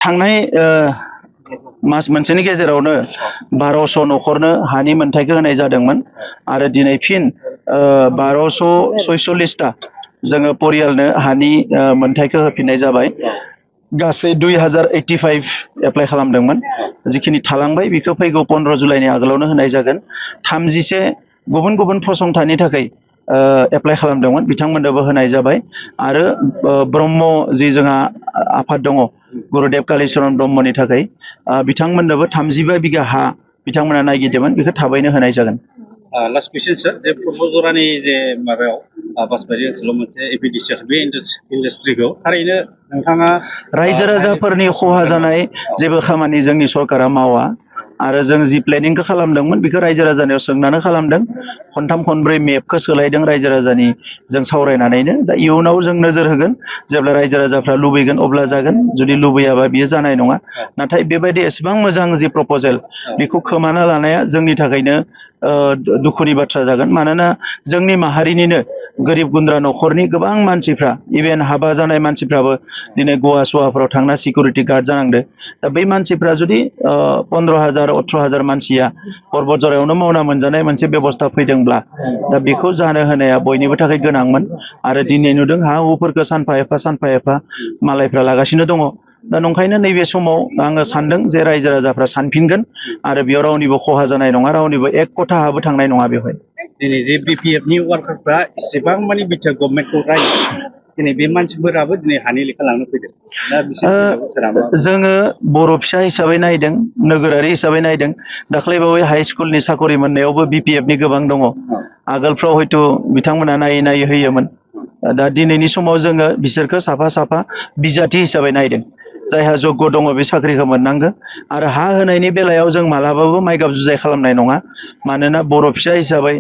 थांनाय मास मोनसेनि गेजेरावनो 1200 न'खरनो हानि मोनथायखौ होनाय जादोंमोन आरो दिनै फिन 1246टा जोङो परियालनो हानि मोनथायखौ होफिननाय जाबाय। गासै 2085 एप्लाइ खालामदोंमोन। जिखिनि थालांबाय बेखौ फैगौ 15 जुलाइनि आगोलावनो होनाय जागोन। 31 गुबुन गुबुन फसंथाननि थाखाय एप्लाइ खालामदोंमोन, बिथांमोननोबो होनाय जाबाय। आरो ब्रह्म जि जोंहा आफाद दङ गुरुदेव कालीचरण ब्रह्मनि थाखाय बिथांमोननोबो 35 बिगा हा बिथांमोना नागिरदोंमोन, बेखौ थाबैनो होनाय जागोन। लास्ट क्वेश्चन सर, जे पूर्वजरानि जे माबायाव बासबारि ओनसोलाव मोनसे एपिडिसि बे इन्डास्ट्रिखौ थारैनो नोंथाङा रायजो राजाफोरनि खहा जानाय जेबो खामानि जोंनि सरकारा मावा आरो जों जि प्लेनिंखौ खालामदोंमोन बेखौ रायजो राजानियाव सोंनानै खालामदों। खनथाम खनब्रै मेपखौ सोलायदों रायजो राजानि जों सावरायनानैनो। दा इयुनाव जों नोजोर होगोन, जेब्ला रायजो राजाफ्रा लुबैगोन अब्ला जागोन, जुदि लुबैयाबा बियो जानाय नङा। नाथाय बेबायदि एसेबां मोजां जि प्रप'जेल बेखौ खोमाना लानाया जोंनि थाखायनो दुखुनि बाथ्रा जागोन। मानोना जोंनि माहारिनिनो गोरिब गुन्द्रा न'खरनि गोबां मानसिफ्रा, इभेन हाबा जानाय मानसिफ्राबो दिनै गवा सवाफोराव थांना सिकिउरिटि गार्ड जानांदो। दा बै मानसिफ्रा जुदि 15,000 18,000 मानसिया बर'जरायावनो मावना मोनजानाय मोनसे बेबस्था फैदोंब्ला दा बेखौ जानो होनाया बयनिबो थाखाय गोनांमोन। आरो दिनै नुदों हा हुफोरखौ सानफा एफा मालायफ्रा लागासिनो दङ। दा नंखायनो नैबे समाव आङो सानदों जे रायजो राजाफ्रा सानफिनगोन आरो बेयाव रावनिबो खहा जानाय नङा, रावनिबो एक कथा हाबो थांनाय नङा बेवहाय। दिनै जे बिपिएफनि वार्कारफ्रा एसेबां मानि बिटिआर गभर्नमेन्टखौ रायो, दिनै बे मानसिफोराबो दिनै हानि लेखा लांनो फैदों। दा जोङो बर' फिसा हिसाबै नायदों, नोगोरारि हिसाबै नायदों। दाख्लैबावै हाइ स्कुलनि साकरि मोननायावबो बिपिएफनि गोबां दङ। आगोलफ्राव हयथ' बिथांमोना नायै होयोमोन। दा दिनैनि समाव जोङो बिसोरखौ साफा बिजाथि हिसाबै नायदों। जायहा जग्य दङ बे साख्रिखौ मोननांगौ। आरो हा होनायनि बेलायाव जों मालाबाबो माइगाब जुजाय खालामनाय नङा। मानोना बर' फिसा हिसाबै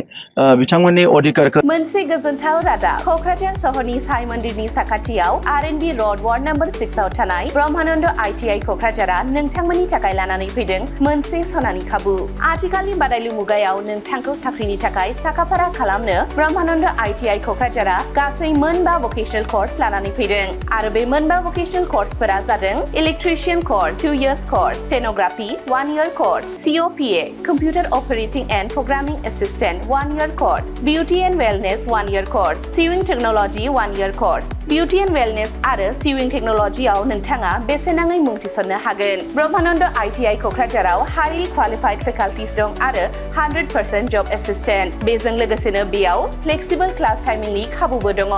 बिथांमोननि अधिकारखौ। मोनसे गोजोनथाव रादाब, क'क्राझार सहरनि साई मन्दिरनि साखाथियाव R&B र'ड वार्ड नम्बर 6 आव थानाय ब्रह्मानन्द ITI क'क्राझारआ नोंथांमोननि थाखाय लानानै फैदों मोनसे सनानि खाबु। आथिखालनि बादायलु मुगायाव नोंथांखौ साख्रिनि थाखाय साखाफारा खालामनो ब्रह्मानन्द ITI क'क्राझारआ गासै 9 भकेशनेल कर्स लानानै फैदों। आरो बे 9 भकेशनेल कर्सफोरा जादों electrician course 2 years course, stenography 1 year course, COPA computer operating and programming assistant 1 year course, beauty and wellness 1 year course, sewing technology 1 year course. Beauty and wellness आरो सिविंग टेक्नोलॉजीआव नोंथाङा बेसेनाङै मुं थिसननो हागोन। ब्रह्मानन्द ITI क'क्राझाराव हाईलि क्वालिफाइड फेकाल्टिस दं आरो 100% जब एसिस्टेंट। बेजों लोगोसेनो बेयाव फ्लेक्सिबल क्लास टाइमिंनि खाबुबो दङ।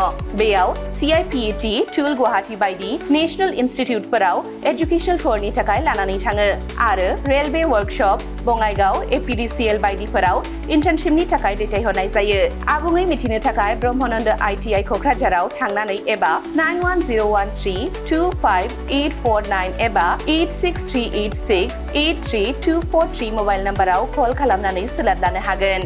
बेयाव CIPET, टुल गुवाहाटी बायदि नेशनेल इनस्टिट्यूटफोराव एजुकेशनल टुरनि थाखाय लानानै थाङो आरो रेलवे वर्कशप, बङाइगाव, APDCL बायदिफोराव इन्टार्नशिपनि थाखाय दैथायहरनाय जायो। आबुङै मिथिनो थाखाय ब्रह्मानन्द ITI क'क्राझाराव थांनानै एबा 9101325849 एबा 86386832443 मबाइल नम्बराव कल खालामनानै सोलाद लानो हागोन।